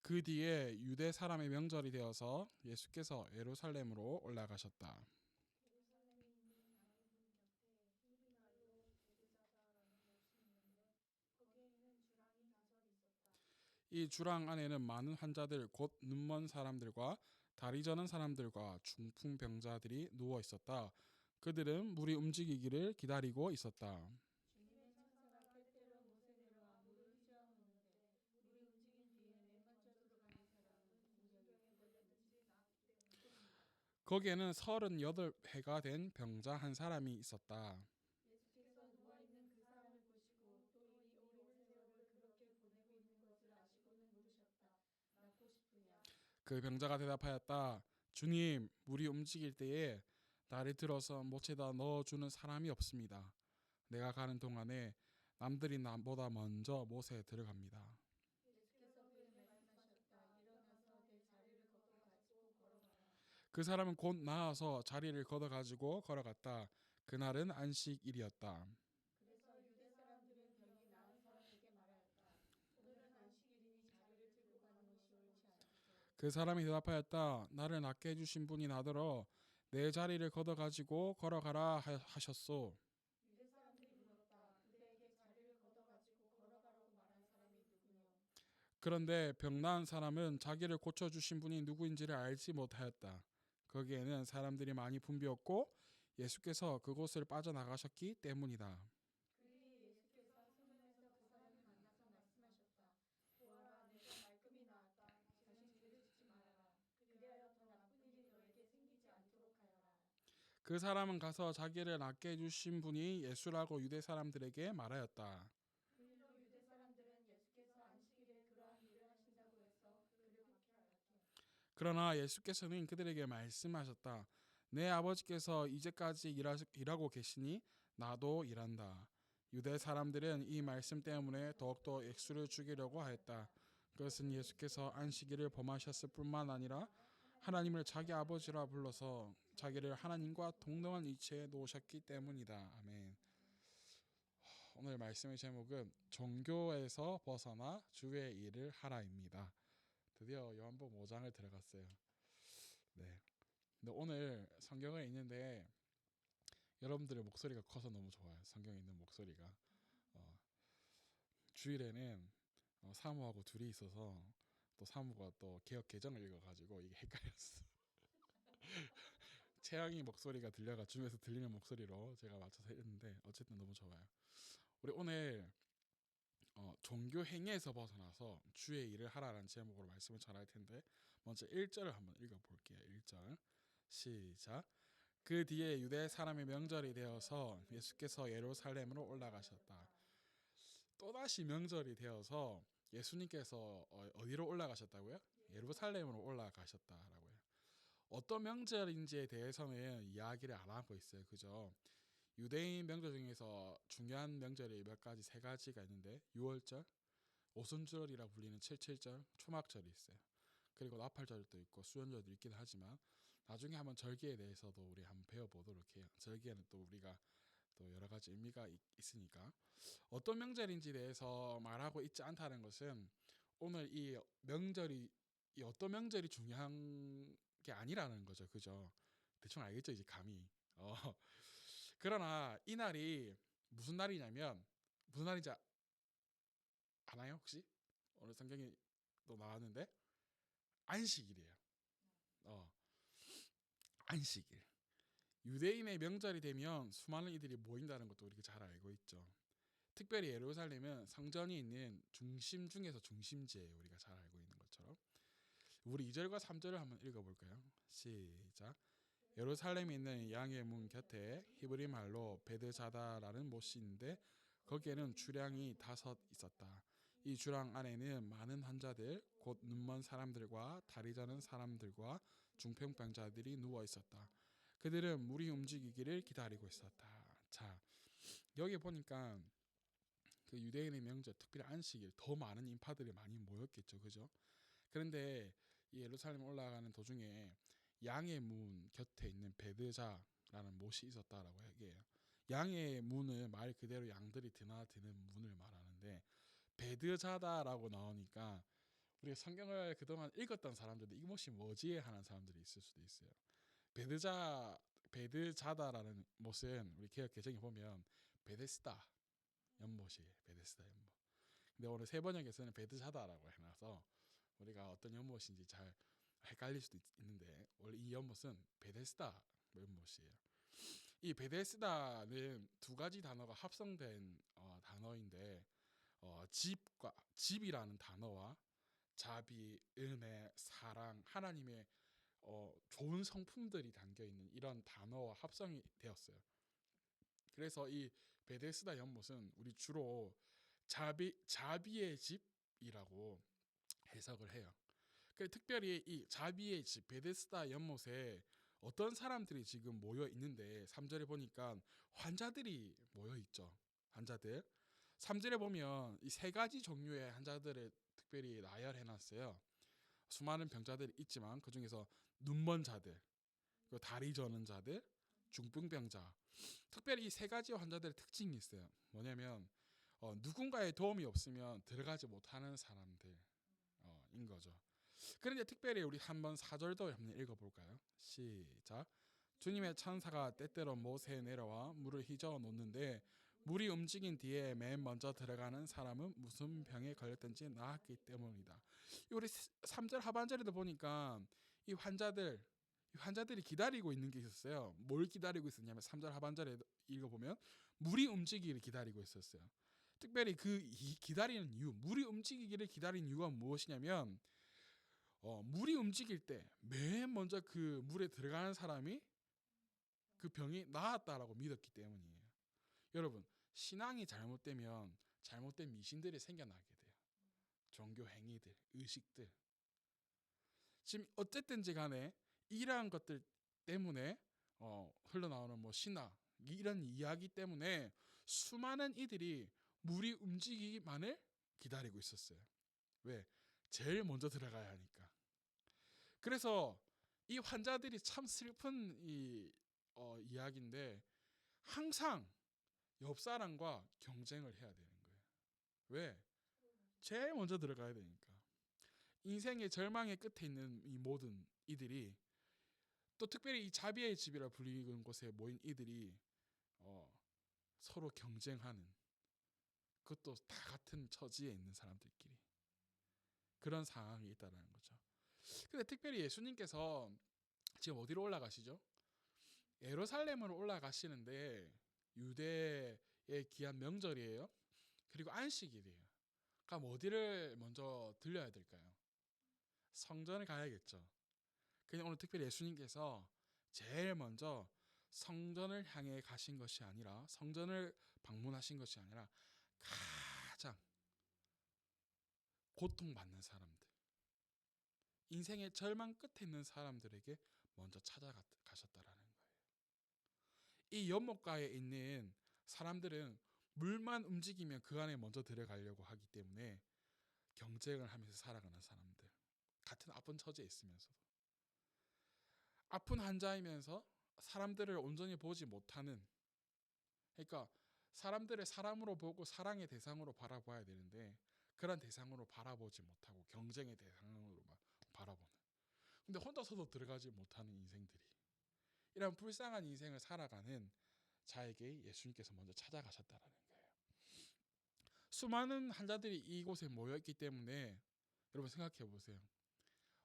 그 뒤에 유대 사람의 명절이 되어서 예수께서 예루살렘으로 올라가셨다. 예루살렘에 있는 양의 문 곁에 히브리말로 베드자다라는 못이 있는데 거기에는 주랑이 다섯 있었다. 이 주랑 안에는 많은 환자들 곧 눈먼 사람들과 다리 저는 사람들과 중풍병자들이 누워 있었다. 그들은 물이 움직이기를 기다리고 있었다. 주님의 천사가 때때로 못에 내려와 물을 휘저으는데 물이 움직인 뒤에 맨 먼저 들어가는 사람은 공경에 걸렸든지 나았기 때문이다. 거기에는 38회가 된 병자 한 사람이 있었다. 예수께서 누워있는 그 사람을 보시고 또 이 오랜 세월을 그렇게 보내고 있는 것을 아시고는 물으셨다. 낫고 싶으냐? 그 병자가 대답하였다. 주님, 물이 움직일 때에 나를 들어서 못에다 넣어주는 사람이 없습니다. 내가 가는 동안에 남들이 나보다 먼저 못에 들어갑니다. 예수께서 그에게 말씀하셨다. 일어나서 내 자리를 걷고 가지고 걸어가라. 그 사람은 곧 나아서 자리를 걷어가지고 걸어갔다. 그날은 안식일이었다. 그래서 유대 사람들은 병이 나은 사람에게 말하였다. 오늘은 안식일이니 자리를 들고 가는 것이 옳지 않소. 그 사람이 대답하였다. 나를 낫게 해주신 분이 나더러 내 자리를 걷어가지고 걸어가라 하셨소. 유대 사람들이 물었다. 그대에게 자리를 걷어가지고 걸어가라고 말한 사람이 누구뇨? 그런데 병 나은 사람은 자기를 고쳐주신 분이 누구인지를 알지 못하였다. 거기에는 사람들이 많이 붐비었고 예수께서 그곳을 빠져나가셨기 때문이다. 그의 예수께서 성전에서 그 사람을 만나서 말씀하셨다. 보아라, 내가 말끔히 나았다. 다시 죄를 짓지 말아라. 그리하여 더 나쁜 일이 너에게 생기지 않도록 하여라. 그 사람은 가서 자기를 낫게 해주신 분이 예수라고 유대 사람들에게 말하였다. 그 일로 유대 사람들은 예수께서 안식일에 그러한 일을 하신다고 해서 그를 박해하였다. 그러나 예수께서는 그들에게 말씀하셨다. 내 아버지께서 이제까지 일하고 계시니 나도 일한다. 유대 사람들은 이 말씀 때문에 더욱더 액수를 죽이려고 하였다. 그것은 예수께서 안식일을 범하셨을 뿐만 아니라 하나님을 자기 아버지라 불러서 자기를 하나님과 동등한 위치에 놓으셨기 때문이다. 아멘. 오늘 말씀의 제목은 종교에서 벗어나 주의 일을 하라입니다. 드디어 요한복음 5장을 들어갔어요. 네. 근데 오늘 성경에 있는데 여러분들의 목소리가 커서 너무 좋아요. 성경에 있는 목소리가. 주일에는 사무하고 둘이 있어서 또 사무가 또 개역 개정을 읽어가지고 이게 헷갈렸어. 채영이 목소리가 들려가 줌에서 들리는 목소리로 제가 맞춰서 했는데 어쨌든 너무 좋아요. 우리 오늘 종교 행위에서 벗어나서 주의 일을 하라라는 제목으로 말씀을 전할 텐데 먼저 1절을 한번 읽어볼게요. 1절 시작. 그 뒤에 유대 사람의 명절이 되어서 예수께서 예루살렘으로 올라가셨다. 또다시 명절이 되어서 예수님께서 어디로 올라가셨다고요? 예루살렘으로 올라가셨다라고요. 어떤 명절인지에 대해서는 이야기를 안 하고 있어요. 그죠? 유대인 명절 중에서 중요한 명절이 몇 가지 세 가지가 있는데 6월절, 오순절이라 불리는 77절, 초막절이 있어요. 그리고 나팔절도 있고 수연절도 있긴 하지만 나중에 한번 절기에 대해서도 우리 한번 배워보도록 해요. 절기에는 또 우리가 또 여러 가지 의미가 있으니까 어떤 명절인지 대해서 말하고 있지 않다는 것은 오늘 이 명절이 이 어떤 명절이 중요한 게 아니라는 거죠. 그죠? 대충 알겠죠? 이제 감이. 그러나 이 날이 무슨 날이냐면 무슨 날인지 아나요? 혹시? 오늘 성경이 또 나왔는데 안식일이에요. 어, 안식일. 유대인의 명절이 되면 수많은 이들이 모인다는 것도 우리가 잘 알고 있죠. 특별히 예루살렘은 성전이 있는 중심 중에서 중심지예요. 우리가 잘 알고 있는 것처럼. 우리 2절과 3절을 한번 읽어볼까요? 시작. 예루살렘에 있는 양의 문 곁에 히브리 말로 베드자다라는 못이 있는데 거기에는 주량이 5 있었다. 이 주랑 안에는 많은 환자들 곧 눈먼 사람들과 다리 저는 사람들과 중풍병자들이 누워 있었다. 그들은 물이 움직이기를 기다리고 있었다. 자, 여기 보니까 그 유대인의 명절, 특별히 안식일 더 많은 인파들이 많이 모였겠죠, 그죠? 그런데 이 예루살렘 올라가는 도중에 양의 문 곁에 있는 베드자라는 못이 있었다라고 얘기해요. 양의 문은 말 그대로 양들이 드나드는 문을 말하는데 베드자다라고 나오니까 우리가 성경을 그동안 읽었던 사람들도 이것이 뭐지 하는 사람들이 있을 수도 있어요. 베드자다라는 못은 우리 개역 개정에 보면 베데스다 연못이에요. 베데스다 연못. 근데 오늘 세 번역에서는 베드자다라고 해놔서 우리가 어떤 연못인지 잘 헷갈릴 수도 있는데 원래 이 연못은 베데스다 연못이에요. 이 베데스다는 두 가지 단어가 합성된 단어인데 집이라는 단어와 자비, 은혜, 사랑, 하나님의 좋은 성품들이 담겨 있는 이런 단어와 합성이 되었어요. 그래서 이 베데스다 연못은 우리 주로 자비의 집이라고 해석을 해요. 특별히 이 자비의 집 베데스다 연못에 어떤 사람들이 지금 모여 있는데 3절에 보니까 환자들이 모여 있죠. 환자들. 3절에 보면 이 세 가지 종류의 환자들을 특별히 나열해 놨어요. 수많은 병자들이 있지만 그 중에서 눈먼 자들, 다리 저는 자들, 중풍병자. 특별히 이 세 가지 환자들의 특징이 있어요. 뭐냐면 누군가의 도움이 없으면 들어가지 못하는 사람들인 거죠. 그런데 특별히 우리 한번 4절도 한번 읽어볼까요? 시작. 주님의 천사가 때때로 모세에 내려와 물을 휘저어 놓는데 물이 움직인 뒤에 맨 먼저 들어가는 사람은 무슨 병에 걸렸든지 나았기 때문이다. 우리 3절 하반절에도 보니까 이 환자들이 기다리고 있는 게 있었어요. 뭘 기다리고 있었냐면 3절 하반절에 읽어보면 물이 움직이기를 기다리고 있었어요. 특별히 기다리는 이유, 물이 움직이기를 기다리는 이유가 무엇이냐면 물이 움직일 때 맨 먼저 그 물에 들어가는 사람이 그 병이 나았다라고 믿었기 때문이에요. 여러분, 신앙이 잘못되면 잘못된 미신들이 생겨나게 돼요. 종교 행위들, 의식들. 지금 어쨌든지 간에 이러한 것들 때문에 흘러나오는 신학 이런 이야기 때문에 수많은 이들이 물이 움직이기만을 기다리고 있었어요. 왜? 제일 먼저 들어가야 하니까. 그래서 이 환자들이 참 슬픈 이야기인데 항상 옆 사람과 경쟁을 해야 되는 거예요. 왜? 제일 먼저 들어가야 되니까. 인생의 절망의 끝에 있는 이 모든 이들이 또 특별히 이 자비의 집이라 불리는 곳에 모인 이들이 서로 경쟁하는 그것도 다 같은 처지에 있는 사람들끼리 그런 상황이 있다는 거죠. 근데 특별히 예수님께서 지금 어디로 올라가시죠? 예루살렘으로 올라가시는데 유대의 귀한 명절이에요. 그리고 안식일이에요. 그럼 어디를 먼저 들려야 될까요? 성전을 가야겠죠. 그냥 오늘 특별히 예수님께서 제일 먼저 성전을 향해 가신 것이 아니라 성전을 방문하신 것이 아니라 가장 고통받는 사람들, 인생의 절망 끝에 있는 사람들에게 먼저 찾아가셨다라는 거예요. 이 연못가에 있는 사람들은 물만 움직이면 그 안에 먼저 들어가려고 하기 때문에 경쟁을 하면서 살아가는 사람들, 같은 아픈 처지에 있으면서도 아픈 환자이면서 사람들을 온전히 보지 못하는, 그러니까 사람들을 사람으로 보고 사랑의 대상으로 바라봐야 되는데 그런 대상으로 바라보지 못하고 경쟁의 대상으로만 바라보는, 근데 혼자서도 들어가지 못하는 인생들이, 이런 불쌍한 인생을 살아가는 자에게 예수님께서 먼저 찾아가셨다라는 거예요. 수많은 환자들이 이곳에 모여있기 때문에 여러분 생각해 보세요.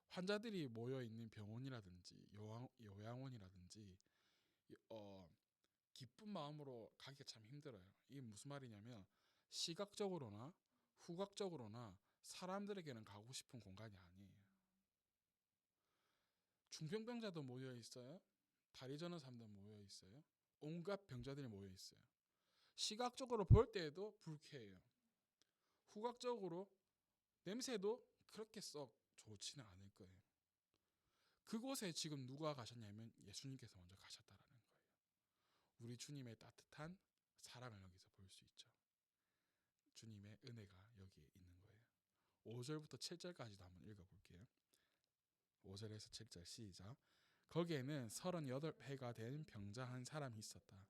환자들이 모여있는 병원이라든지 요양원이라든지 기쁜 마음으로 가기가 참 힘들어요. 이게 무슨 말이냐면 시각적으로나 후각적으로나 사람들에게는 가고 싶은 공간이 아니에요. 중풍병자도 모여 있어요. 다리 저는 사람도 모여 있어요. 온갖 병자들이 모여 있어요. 시각적으로 볼 때에도 불쾌해요. 후각적으로 냄새도 그렇게 썩 좋지는 않을 거예요. 그곳에 지금 누가 가셨냐면 예수님께서 먼저 가셨다라는 거예요. 우리 주님의 따뜻한 사랑을 여기서 볼 수 있죠. 주님의 은혜가 여기에 있는 거예요. 5절부터 7절까지도 한번 읽어볼게요. 5절에서 7절 시작. 거기에는 38회가 된 병자 한 사람이 있었다.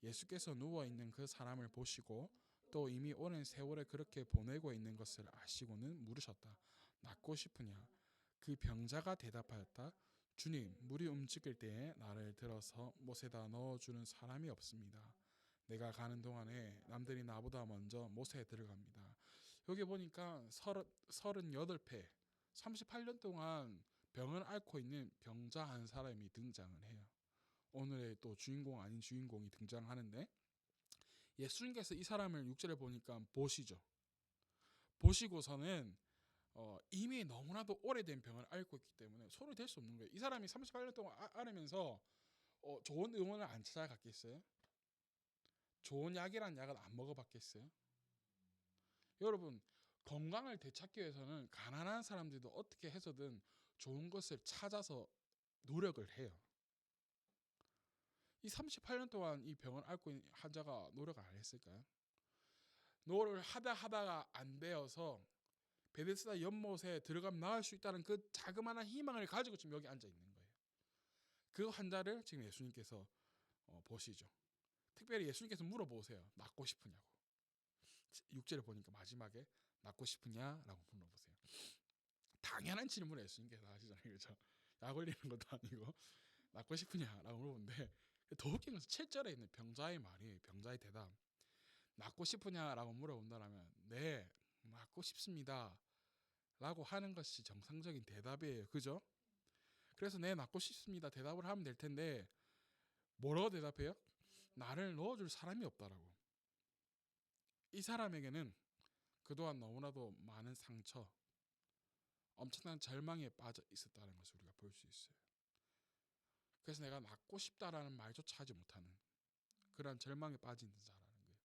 예수께서 누워있는 그 사람을 보시고 또 이미 오랜 세월을 그렇게 보내고 있는 것을 아시고는 물으셨다. 낫고 싶으냐? 그 병자가 대답하였다. 주님, 물이 움직일 때에 나를 들어서 못에다 넣어주는 사람이 없습니다. 내가 가는 동안에 남들이 나보다 먼저 못에 들어갑니다. 여기 보니까 38회 38년 동안 병을 앓고 있는 병자 한 사람이 등장을 해요. 오늘의 또 주인공 아닌 주인공이 등장하는데, 예수님께서 이 사람을 6절에 보니까 보시죠. 보시고서는 이미 너무나도 오래된 병을 앓고 있기 때문에 손을 댈 수 없는 거예요. 이 사람이 38년 동안 앓으면서 좋은 의원을 안 찾아갔겠어요? 좋은 약이란 약은 안 먹어봤겠어요? 여러분, 건강을 되찾기 위해서는 가난한 사람들도 어떻게 해서든 좋은 것을 찾아서 노력을 해요. 이 38년 동안 이 병을 앓고 있는 환자가 노력을 안 했을까요? 노력을 하다가 안 되어서 베데스다 연못에 들어가면 나을 수 있다는 그 자그마한 희망을 가지고 지금 여기 앉아 있는 거예요. 그 환자를 지금 예수님께서 보시죠. 특별히 예수님께서 물어보세요. 낫고 싶으냐고. 6절에 보니까 마지막에 낫고 싶으냐라고 물어보세요. 당연한 질문을 예수님께서 하시잖아요. 그렇죠? 약 올리는 것도 아니고 낫고 싶으냐라고 물어보는데, 더 웃긴 것은 7절에 있는 병자의 말이에요. 병자의 대답. 낫고 싶으냐라고 물어본다면 네, 낫고 싶습니다 라고 하는 것이 정상적인 대답이에요. 그죠? 그래서 네, 낫고 싶습니다 대답을 하면 될 텐데, 뭐라고 대답해요? 나를 넣어줄 사람이 없다라고. 이 사람에게는 그동안 너무나도 많은 상처, 엄청난 절망에 빠져 있었다는 것을 우리가 볼 수 있어요. 그래서 내가 낫고 싶다라는 말조차 하지 못하는 그런 절망에 빠진 자라는 거예요.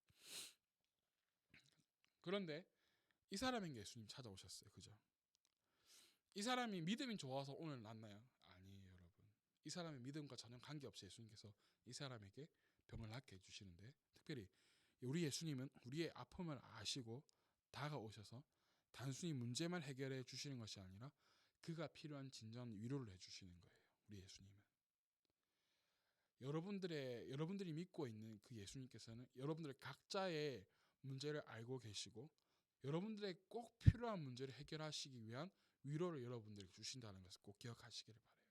그런데 이 사람에게 예수님 찾아오셨어요. 그죠? 이 사람이 믿음이 좋아서 오늘 낫나요? 아니에요, 여러분. 이 사람의 믿음과 전혀 관계없이 예수님께서 이 사람에게 병을 낫게 해주시는데, 특별히 우리 예수님은 우리의 아픔을 아시고 다가오셔서 단순히 문제만 해결해 주시는 것이 아니라 그가 필요한 진정한 위로를 해주시는 거예요. 우리 예수님은. 여러분들이 믿고 있는 그 예수님께서는 여러분들의 각자의 문제를 알고 계시고 여러분들의 꼭 필요한 문제를 해결하시기 위한 위로를 여러분들에게 주신다는 것을 꼭 기억하시기를 바라요.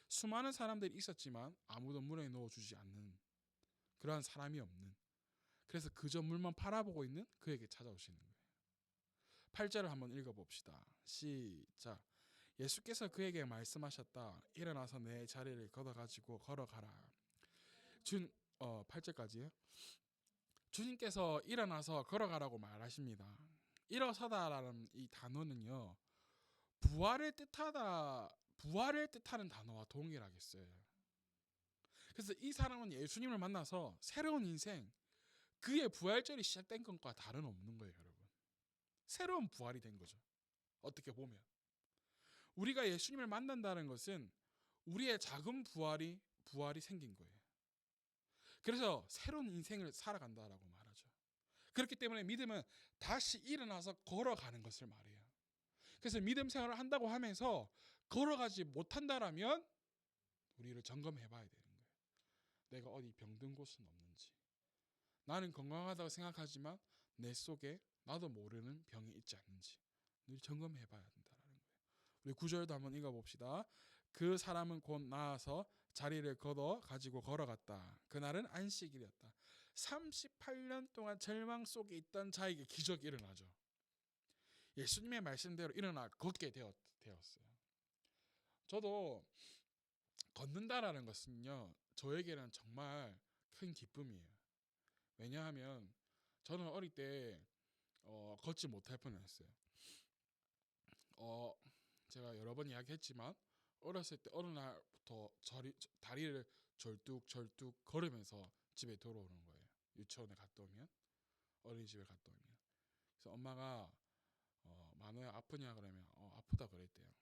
수많은 사람들이 있었지만 아무도 물에 넣어주지 않는, 그러한 사람이 없는, 그래서 그저 물만 바라보고 있는 그에게 찾아오시는 거예요. 8절을 한번 읽어봅시다. 시작. 예수께서 그에게 말씀하셨다. 일어나서 내 자리를 걷어가지고 걸어가라. 8절까지요. 주님께서 일어나서 걸어가라고 말하십니다. 일어서다라는 이 단어는요, 부활을 뜻하는 단어와 동일하게 써요. 그래서 이 사람은 예수님을 만나서 새로운 인생, 그의 부활절이 시작된 것과 다른 없는 거예요, 여러분. 새로운 부활이 된 거죠. 어떻게 보면 우리가 예수님을 만난다는 것은 우리의 작은 부활이 생긴 거예요. 그래서 새로운 인생을 살아간다라고 말하죠. 그렇기 때문에 믿음은 다시 일어나서 걸어가는 것을 말해요. 그래서 믿음 생활을 한다고 하면서 걸어가지 못한다라면 우리를 점검해 봐야 되는 거예요. 내가 어디 병든 곳은 없는지, 나는 건강하다고 생각하지만 내 속에 나도 모르는 병이 있지 않는지 늘 점검해 봐야 된다는 거예요. 우리 9절도 한번 읽어봅시다. 그 사람은 곧 나아서 자리를 걷어 가지고 걸어갔다. 그날은 안식일이었다. 38년 동안 절망 속에 있던 자에게 기적이 일어나죠. 예수님의 말씀대로 일어나 걷게 되었어요. 저도 걷는다라는 것은요, 저에게는 정말 큰 기쁨이에요. 왜냐하면 저는 어릴 때 걷지 못할 뻔했어요. 제가 여러 번 이야기했지만 어렸을 때 어느 날부터 다리를 절뚝절뚝 걸으면서 집에 돌아오는 거예요. 유치원에 갔다 오면, 어린이집에 갔다 오면. 그래서 엄마가 만호야 아프냐 그러면 아프다 그랬대요.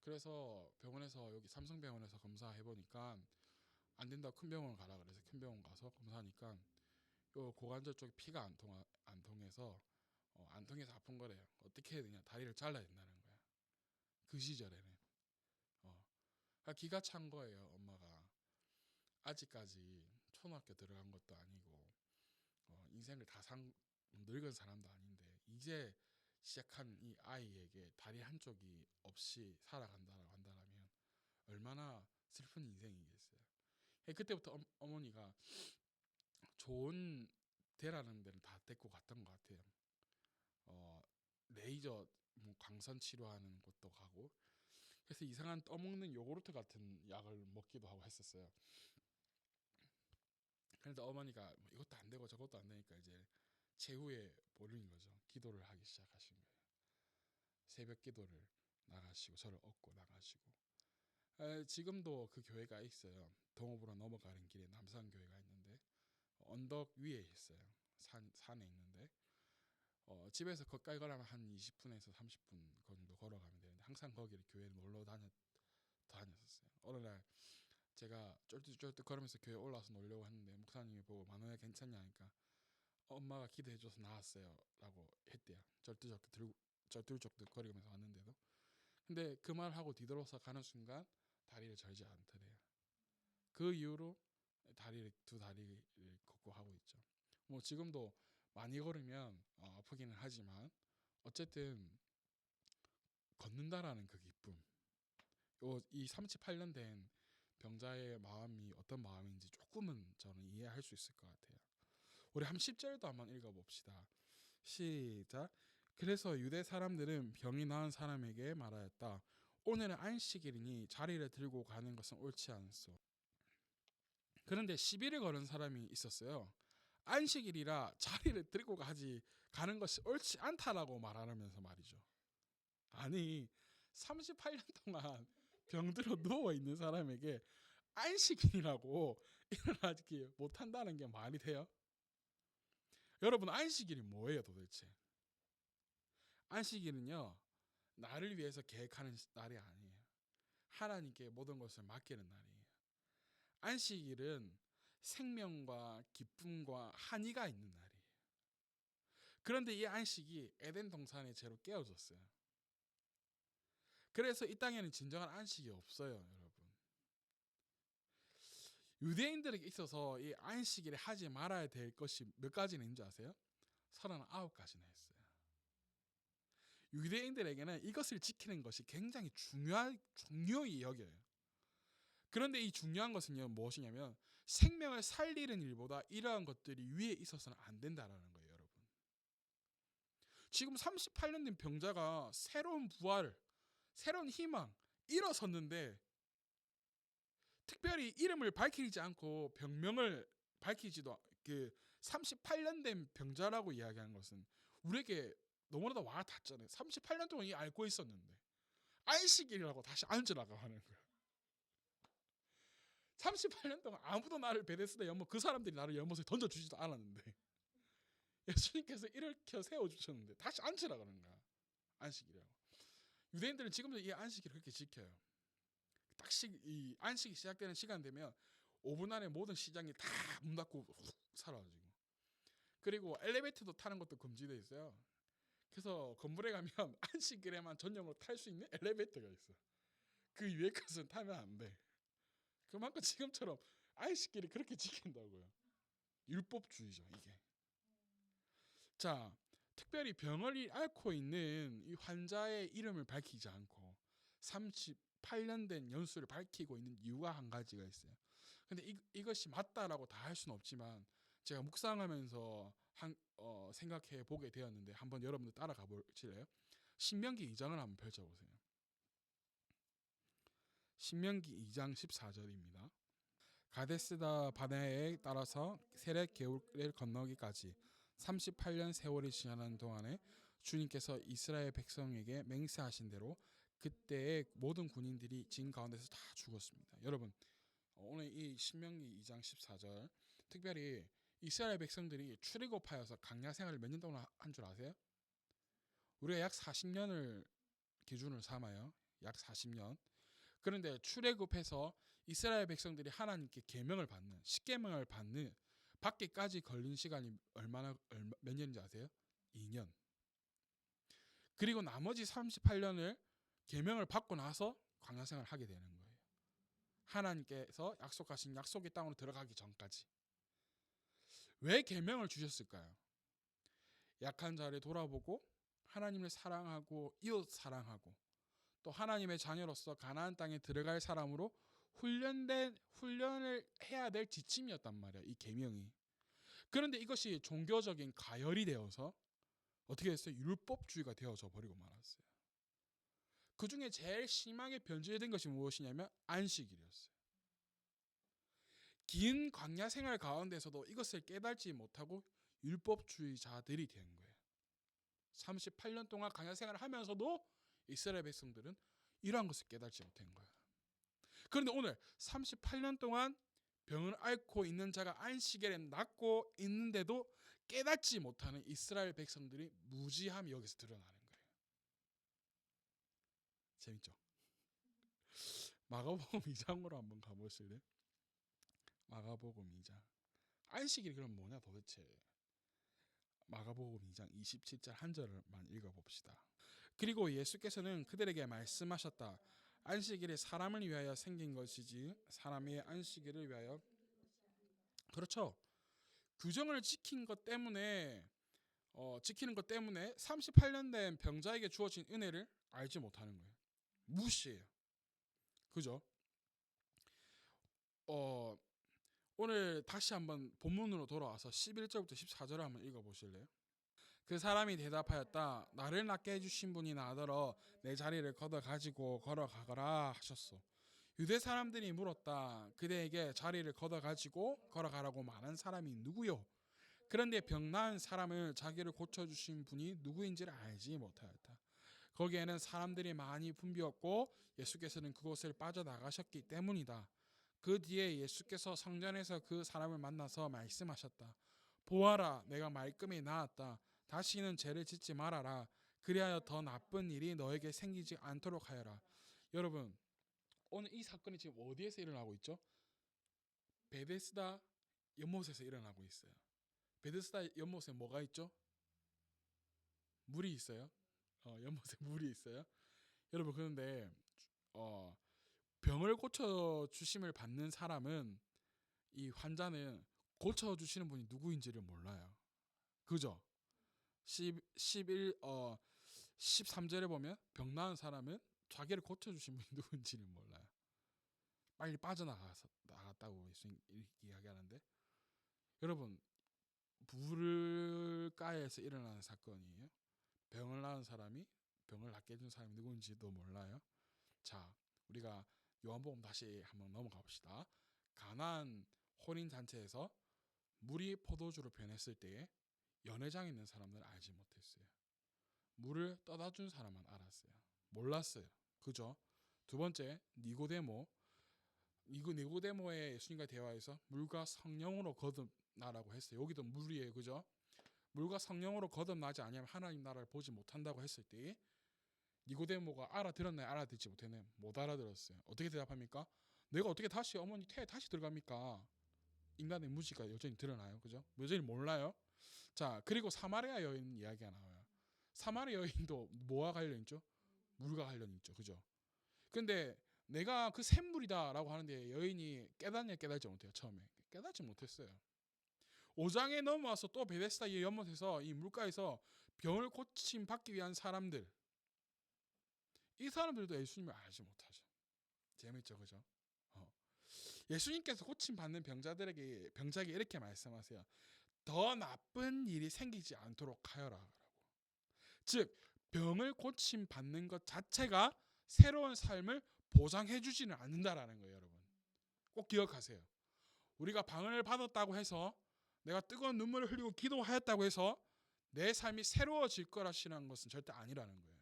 그래서 병원에서, 여기 삼성병원에서 검사해 보니까 안 된다고 큰 병원 가라 그래서 큰 병원 가서 검사하니까 요 고관절 쪽에 피가 안 통해서 안 통해서 아픈 거래요. 어떻게 해야 되냐, 다리를 잘라야 된다는 거야. 그 시절에는 기가 찬 거예요. 엄마가 아직까지 초등학교 들어간 것도 아니고 인생을 다 산 늙은 사람도 아닌데 이제 시작한 이 아이에게 다리 한쪽이 없이 살아간다라고 한다면 얼마나 슬픈 인생이겠어요. 그때부터 어머니가 좋은 대라는 데는 다 데리고 갔던 것 같아요. 레이저 광선 치료하는 곳도 가고, 그래서 이상한 떠먹는 요구르트 같은 약을 먹기도 하고 했었어요. 그런데 어머니가 이것도 안 되고 저것도 안 되니까 이제 최후에 보는 거죠. 기도를 하기 시작하신 거예요. 새벽 기도를 나가시고 저를 업고 나가시고, 지금도 그 교회가 있어요. 동업으로 넘어가는 길에 남산교회가 있는데 언덕 위에 있어요. 산에 있는데 집에서 거기까지 가려면 한 20분에서 30분 정도 걸어가면 되는데 항상 거기를 교회를 놀러 다녔었어요. 어느 날 제가 쫄뚝쫄뚝 걸으면서 교회 올라와서 놀려고 했는데 목사님이 보고 만호야 괜찮냐 하니까 엄마가 기도해줘서 나왔어요 라고 했대요. 쩔뚝쩔뚝 거리면서 왔는데도. 근데 그 말하고 뒤돌아서 가는 순간 다리를 절지 않더래요. 그 이후로 두 다리를 걷고 하고 있죠. 뭐 지금도 많이 걸으면 아프기는 하지만 어쨌든 걷는다라는 그 기쁨, 이 38년 된 병자의 마음이 어떤 마음인지 조금은 저는 이해할 수 있을 것 같아요. 우리 한 10절도 한번 읽어봅시다. 시작. 그래서 유대 사람들은 병이 나은 사람에게 말하였다. 오늘은 안식일이니 자리를 들고 가는 것은 옳지 않소. 그런데 시비를 거는 사람이 있었어요. 안식일이라 자리를 들고 가는 것이 옳지 않다라고 말하면서 말이죠. 아니 38년 동안 병들어 누워 있는 사람에게 안식일이라고 일어나지 못한다는 게 말이 돼요? 여러분, 안식일이 뭐예요 도대체? 안식일은요, 나를 위해서 계획하는 날이 아니에요. 하나님께 모든 것을 맡기는 날이에요. 안식일은 생명과 기쁨과 한의가 있는 날이에요. 그런데 이 안식이 에덴 동산의 죄로 깨어졌어요. 그래서 이 땅에는 진정한 안식이 없어요, 여러분. 유대인들에게 있어서 이 안식일에 하지 말아야 될 것이 몇 가지나 있는 줄 아세요? 39가지나 했어요. 유대인들에게는 이것을 지키는 것이 굉장히 중요히 여겨요. 그런데 이 중요한 것은요, 무엇이냐면 생명을 살리는 일보다 이러한 것들이 위에 있어서는 안 된다라는 거예요, 여러분. 지금 38년 된 병자가 새로운 부활, 새로운 희망, 일어섰는데 특별히 이름을 밝히지 않고 병명을 밝히지도, 그 38년 된 병자라고 이야기한 것은 우리에게 너무나도 와 닿잖아요. 38년 동안 앓고 있었는데 안식일이라고 다시 앉으라고 하는 거야. 38년 동안 아무도 나를 베데스다 연못, 그 사람들이 나를 연못에 던져주지도 않았는데 예수님께서 일으켜 세워주셨는데 다시 앉으라고 하는 거야. 안식이라고. 유대인들은 지금도 이 안식일을 그렇게 지켜요. 딱 이 안식이 시작되는 시간 되면 5분 안에 모든 시장이 다 문 닫고 훅 사라지고, 그리고 엘리베이터도 타는 것도 금지되어 있어요. 그래서 건물에 가면 안식일에만 전용으로 탈 수 있는 엘리베이터가 있어. 그 위에 것은 타면 안 돼. 그만큼 지금처럼 안식일을 그렇게 지킨다고요. 율법주의죠 이게. 자, 특별히 병을 앓고 있는 이 환자의 이름을 밝히지 않고 38년 된 연수를 밝히고 있는 이유가 한 가지가 있어요. 근데 이것이 맞다라고 다 할 수는 없지만 제가 묵상하면서 생각해 보게 되었는데 한번 여러분들 따라가 보실래요? 신명기 2장을 한번 펼쳐보세요. 신명기 2장 14절입니다. 가데스다 바네에 따라서 세렛 겨울을 건너기까지 38년 세월이 지나는 동안에 주님께서 이스라엘 백성에게 맹세하신 대로 그때의 모든 군인들이 진 가운데서 다 죽었습니다. 여러분, 오늘 이 신명기 2장 14절, 특별히 이스라엘 백성들이 출애굽하여서 강야 생활을 몇 년 동안 한 줄 아세요? 우리가 약 40년을 기준으로 삼아요. 약 40년. 그런데 출애굽해서 이스라엘 백성들이 하나님께 계명을 받는, 십계명을 받기까지 걸린 시간이 몇 년인지 아세요? 2년. 그리고 나머지 38년을 계명을 받고 나서 광야 생활을 하게 되는 거예요. 하나님께서 약속하신 약속의 땅으로 들어가기 전까지. 왜 계명을 주셨을까요? 약한 자를 돌아보고 하나님을 사랑하고 이웃 사랑하고 또 하나님의 자녀로서 가나안 땅에 들어갈 사람으로 훈련을 해야 될 지침이었단 말이야. 이 계명이. 그런데 이것이 종교적인 가열이 되어서 어떻게 됐어요? 율법주의가 되어져 버리고 말았어요. 그 중에 제일 심하게 변질된 것이 무엇이냐면 안식일이었어요. 긴 광야 생활 가운데서도 이것을 깨닫지 못하고 율법주의자들이 된 거예요. 38년 동안 광야 생활을 하면서도 이스라엘 백성들은 이러한 것을 깨닫지 못한 거예요. 그런데 오늘 38년 동안 병을 앓고 있는 자가 안식일에 낫고 있는데도 깨닫지 못하는 이스라엘 백성들이 무지함이 여기서 드러나는 거예요. 재밌죠? 마가복음 2장으로 한번 가보실래요? 마가복음 2장. 안식일이 그럼 뭐냐 도대체? 마가복음 2장 27절 한 절만 읽어봅시다. 그리고 예수께서는 그들에게 말씀하셨다. 안식일이 사람을 위하여 생긴 것이지 사람이 안식일을 위하여. 그렇죠. 규정을 지키는 것 때문에 38년 된 병자에게 주어진 은혜를 알지 못하는 거예요. 무시해요. 그죠? 오늘 다시 한번 본문으로 돌아와서 11절부터 14절을 한번 읽어보실래요? 그 사람이 대답하였다. 나를 낫게 해주신 분이 나더러 내 자리를 걷어 가지고 걸어가거라 하셨소. 유대 사람들이 물었다. 그대에게 자리를 걷어 가지고 걸어가라고 말한 사람이 누구요? 그런데 병 나은 사람을 자기를 고쳐주신 분이 누구인지를 알지 못하였다. 거기에는 사람들이 많이 붐비었고 예수께서는 그곳을 빠져나가셨기 때문이다. 그 뒤에 예수께서 성전에서 그 사람을 만나서 말씀하셨다. 보아라, 내가 말끔히 나았다. 다시는 죄를 짓지 말아라. 그리하여 더 나쁜 일이 너에게 생기지 않도록 하여라. 여러분, 오늘 이 사건이 지금 어디에서 일어나고 있죠? 베데스다 연못에서 일어나고 있어요. 베데스다 연못에 뭐가 있죠? 물이 있어요. 연못에 물이 있어요. 여러분, 그런데 병을 고쳐 주심을 받는 사람은, 이 환자는 고쳐 주시는 분이 누구인지를 몰라요. 그죠? 13절에 보면 병 나은 사람은 자기를 고쳐 주신 분이 누구인지를 몰라요. 빨리 빠져나갔다고 이야기하는데, 여러분, 물가에서 일어나는 사건이에요. 병을 나은 사람이 병을 낫게 해준 사람이 누구인지도 몰라요. 자, 우리가 요한복음 다시 한번 넘어가 봅시다. 가나안 혼인 잔치에서 물이 포도주로 변했을 때에 연회장에 있는 사람들은 알지 못했어요. 물을 떠다 준 사람만 알았어요. 몰랐어요. 그죠? 두 번째, 니고데모의 예수님과 대화에서 물과 성령으로 거듭나라고 했어요. 여기도 물이에요. 그죠? 물과 성령으로 거듭나지 않으면 하나님 나라를 보지 못한다고 했을 때 니고데모가 알아들었나요? 알아듣지 못했나요? 못 알아들었어요. 어떻게 대답합니까? 내가 어떻게 다시 어머니 태에 다시 들어갑니까? 인간의 무지가 여전히 드러나요. 그죠? 여전히 몰라요. 자, 그리고 사마리아 여인 이야기가 나와요. 사마리아 여인도 뭐와 관련 있죠? 물과 관련 있죠. 그죠? 근데 내가 그 샘물이다라고 하는데 여인이 깨닫냐 깨닫지 못해요. 처음에 깨닫지 못했어요. 5장에 넘어와서 또 베데스다 연못에서 이 물가에서 병을 고침 받기 위한 사람들, 이 사람들도 예수님을 알지 못하죠. 재밌죠, 그죠? 예수님께서 고침 받는 병자에게 이렇게 말씀하세요. 더 나쁜 일이 생기지 않도록 하여라. 즉, 병을 고침 받는 것 자체가 새로운 삶을 보장해 주지는 않는다라는 거예요, 여러분. 꼭 기억하세요. 우리가 방을 받았다고 해서, 내가 뜨거운 눈물을 흘리고 기도하였다고 해서 내 삶이 새로워질 거라시는 것은 절대 아니라는 거예요.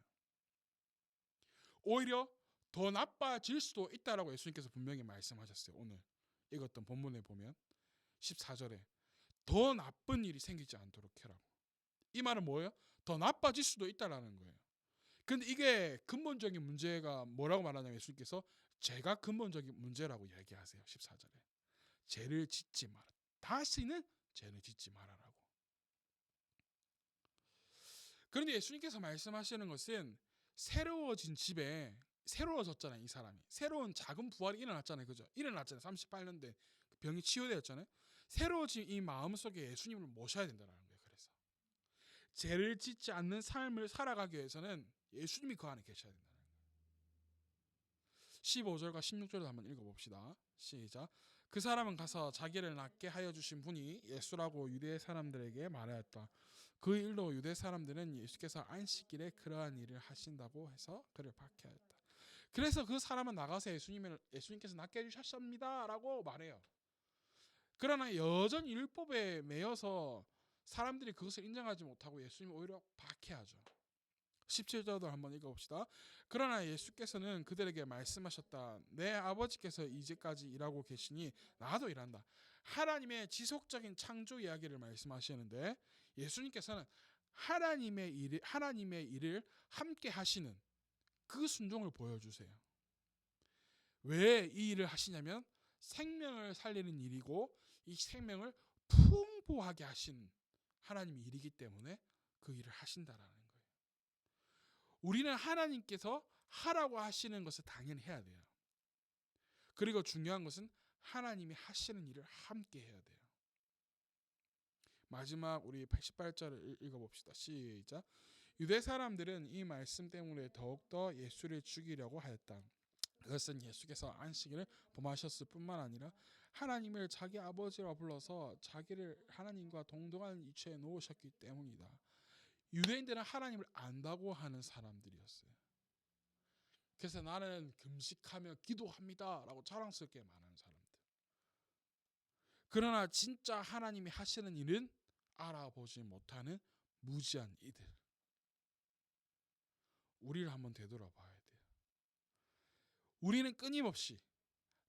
오히려 더 나빠질 수도 있다라고 예수님께서 분명히 말씀하셨어요. 오늘 읽었던 본문에 보면 14절에 더 나쁜 일이 생기지 않도록 해라고. 이 말은 뭐예요? 더 나빠질 수도 있다라는 거예요. 근데 이게 근본적인 문제가 뭐라고 말하냐면 예수님께서 죄가 근본적인 문제라고 얘기하세요. 14절에 죄를 짓지 마라. 다시는 죄를 짓지 말아라고. 그런데 예수님께서 말씀하시는 것은 새로워진 집에 새로워졌잖아요. 이 사람이 새로운 작은 부활이 일어났잖아요. 그죠? 일어났잖아요. 38년 된 병이 치유되었잖아요. 새로워진 이 마음 속에 예수님을 모셔야 된다는 거예요. 그래서 죄를 짓지 않는 삶을 살아가기 위해서는 예수님이 그 안에 계셔야 된다는 거예요. 15절과 16절을 한번 읽어봅시다. 시작. 그 사람은 가서 자기를 낫게 하여 주신 분이 예수라고 유대 사람들에게 말하였다. 그 일로 유대 사람들은 예수께서 안식일에 그러한 일을 하신다고 해서 그를 박해하였다. 그래서 그 사람은 나가서 예수님께서 낫게 해주셨습니다 라고 말해요. 그러나 여전히 율법에 매여서 사람들이 그것을 인정하지 못하고 예수님을 오히려 박해하죠. 17절도 한번 읽어봅시다. 그러나 예수께서는 그들에게 말씀하셨다. 내 아버지께서 이제까지 일하고 계시니 나도 일한다. 하나님의 지속적인 창조 이야기를 말씀하시는데 예수님께서는 하나님의 일을 함께 하시는 그 순종을 보여주세요. 왜 이 일을 하시냐면 생명을 살리는 일이고 이 생명을 풍부하게 하신 하나님의 일이기 때문에 그 일을 하신다라는 거예요. 우리는 하나님께서 하라고 하시는 것을 당연히 해야 돼요. 그리고 중요한 것은 하나님이 하시는 일을 함께 해야 돼요. 마지막 우리 88절을 읽어봅시다. 시작. 유대 사람들은 이 말씀 때문에 더욱더 예수를 죽이려고 하였다. 그것은 예수께서 안식일을 범하셨을 뿐만 아니라 하나님을 자기 아버지라 불러서 자기를 하나님과 동등한 위치에 놓으셨기 때문이다. 유대인들은 하나님을 안다고 하는 사람들이었어요. 그래서 나는 금식하며 기도합니다 라고 자랑스럽게 말하는 사람들. 그러나 진짜 하나님이 하시는 일은 알아보지 못하는 무지한 이들. 우리를 한번 되돌아봐야 돼요. 우리는 끊임없이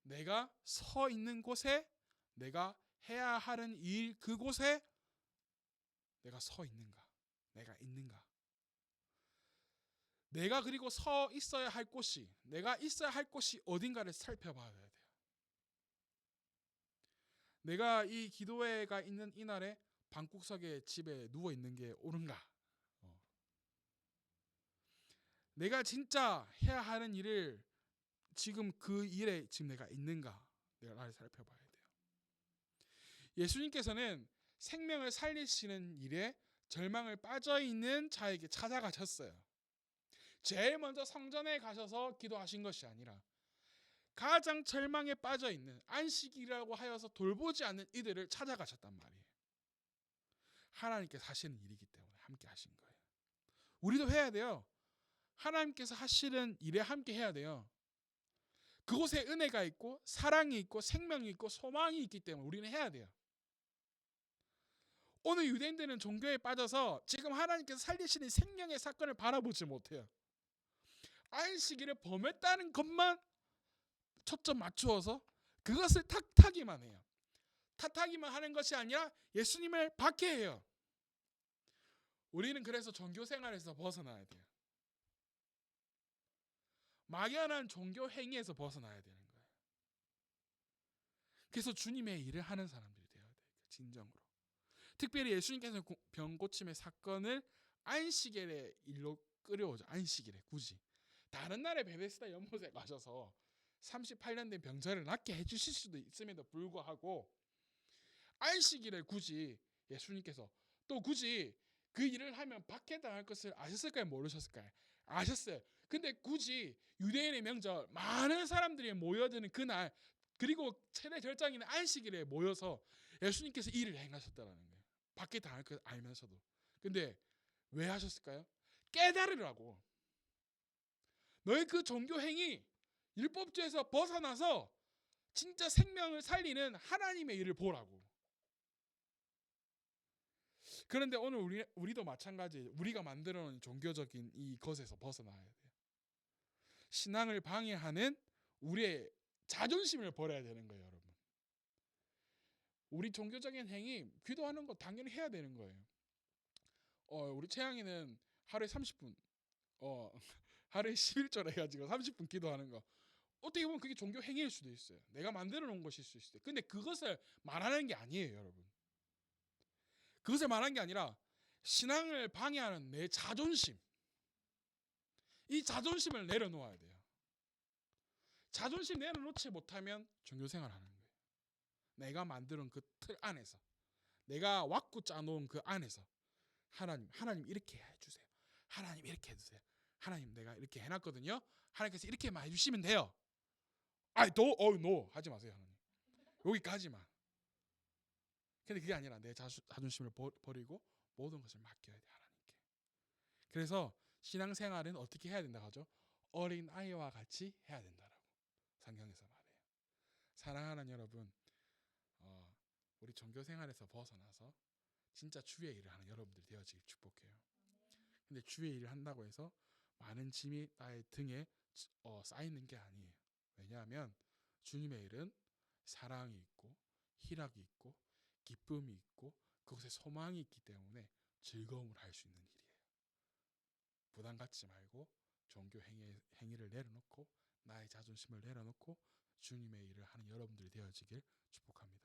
내가 서 있는 곳에, 내가 해야 하는 일 그곳에 내가 서 있는가, 내가 있는가, 내가 그리고 서 있어야 할 곳이, 내가 있어야 할 곳이 어딘가를 살펴봐야 돼요. 내가 이 기도회가 있는 이날에 방구석에 집에 누워 있는 게 옳은가? 내가 진짜 해야 하는 일을 지금 그 일에 지금 내가 있는가? 내가 나를 살펴봐야 돼요. 예수님께서는 생명을 살리시는 일에 절망을 빠져 있는 자에게 찾아가셨어요. 제일 먼저 성전에 가셔서 기도하신 것이 아니라 가장 절망에 빠져 있는 안식이라고 하여서 돌보지 않는 이들을 찾아가셨단 말이에요. 하나님께서 하시는 일이기 때문에 함께 하신 거예요. 우리도 해야 돼요. 하나님께서 하시는 일에 함께 해야 돼요. 그곳에 은혜가 있고 사랑이 있고 생명이 있고 소망이 있기 때문에 우리는 해야 돼요. 오늘 유대인들은 종교에 빠져서 지금 하나님께서 살리시는 생명의 사건을 바라보지 못해요. 안식일을 범했다는 것만 초점 맞추어서 그것을 탓하기만 해요. 탓하기만 하는 것이 아니라 예수님을 박해해요. 우리는 그래서 종교 생활에서 벗어나야 돼요. 막연한 종교 행위에서 벗어나야 되는 거예요. 그래서 주님의 일을 하는 사람들이 되어야 돼요. 진정으로. 특별히 예수님께서 병 고침의 사건을 안식일의 일로 끌어오죠. 안식일에 굳이. 다른 날에 베데스다 연못에 가셔서 38년 된 병자를 낫게 해주실 수도 있음에도 불구하고 안식일에 굳이 예수님께서 또 굳이 그 일을 하면 박해당할 것을 아셨을까요? 모르셨을까요? 아셨어요. 근데 굳이 유대인의 명절 많은 사람들이 모여드는 그날 그리고 최대 절정인 안식일에 모여서 예수님께서 일을 행하셨다는 거예요. 박해당할 것 알면서도. 근데 왜 하셨을까요? 깨달으라고. 너의 그 종교 행위 율법주에서 벗어나서 진짜 생명을 살리는 하나님의 일을 보라고. 그런데 오늘 우리도 마찬가지예요. 우리가 만들어 놓은 종교적인 이것에서 벗어나야 돼요. 신앙을 방해하는 우리의 자존심을 버려야 되는 거예요, 여러분. 우리 종교적인 행위, 기도하는 거 당연히 해야 되는 거예요. 우리 채양이는 하루에 30분, 하루에 11절 해가지고 30분 기도하는 거. 어떻게 보면 그게 종교 행위일 수도 있어요. 내가 만들어 놓은 것일 수 있어요. 근데 그것을 말하는 게 아니에요, 여러분. 그것을 말하는 게 아니라 신앙을 방해하는 내 자존심. 이 자존심을 내려놓아야 돼요. 자존심 내려놓지 못하면 종교생활 하는 거예요. 내가 만드는 그 틀 안에서, 내가 왁구 짜놓은 그 안에서 하나님 이렇게 해주세요. 하나님 이렇게 해주세요. 하나님 내가 이렇게 해놨거든요. 하나님께서 이렇게만 해주시면 돼요. 노 하지 마세요. 하나님 여기까지만. 근데 그게 아니라 내 자존심을 버리고 모든 것을 맡겨야 돼 하나님께. 그래서 신앙생활은 어떻게 해야 된다고 하죠? 어린 아이와 같이 해야 된다라고 성경에서 말해요. 사랑하는 여러분, 우리 종교생활에서 벗어나서 진짜 주의 일을 하는 여러분들이 되어지길 축복해요. 근데 주의 일을 한다고 해서 많은 짐이 나의 등에 쌓이는 게 아니에요. 왜냐하면 주님의 일은 사랑이 있고 희락이 있고 기쁨이 있고 그곳에 소망이 있기 때문에 즐거움을 할 수 있는 일이에요. 부담 갖지 말고 종교 행위를 내려놓고 나의 자존심을 내려놓고 주님의 일을 하는 여러분들이 되어지길 축복합니다.